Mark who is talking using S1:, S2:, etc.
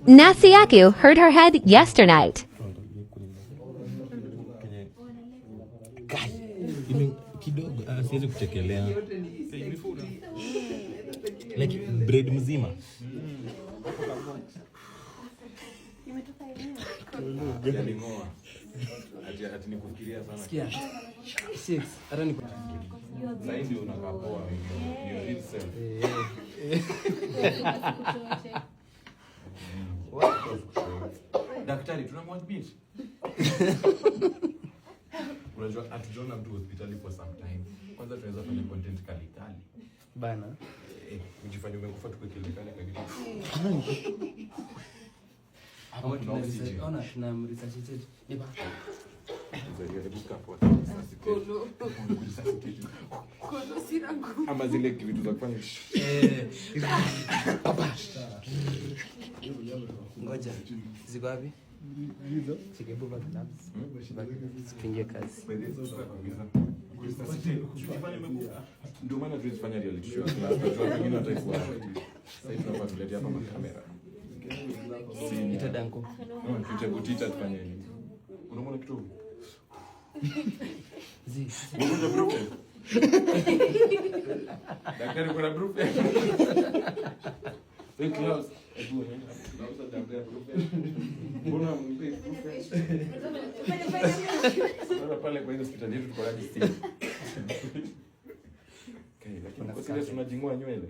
S1: Nasiaku hurt her head yesternight.
S2: Kidogo siwezi kuchekelea. Like bread mzima. Yalingoa. Ati nikufikiria sana.
S3: Sikia. 6. Hata niko.
S2: Zaidi unakaa poa. You read self. Daktari tunamwadmit. Unajua hatujaona mtu hospitali for some time. Kwanza tunaweza fanya content kali
S3: bana.
S2: Ujifanye umekufa tukikelekana kwa kitu.
S3: Hapo tunaona tuna research chetu. Ni ba.
S2: Zaidi buka hapo. Kolo sina nguvu. Ama zile vitu za kufanya.
S3: Papa. Ngoja. Ziko wapi? Hizo. Chikebu kwa labs. Sipinge kazi.
S2: Ndio maana tunafanya reality show. Tunajua wengine wataikuwa. Sasa tunapata tuletea hapa kamera.
S3: Ita danko.
S2: Tutagutita tufanye nini? Unaona kitu?
S3: Kuna
S2: brupe. Daktari kuna brupe. Fake class. Nauza daktari brupe. Mbona mpe brupe? Pale kwa hospitali yetu tuko hadi 6. Okay, lakini kwa sisi tunajingua nywele.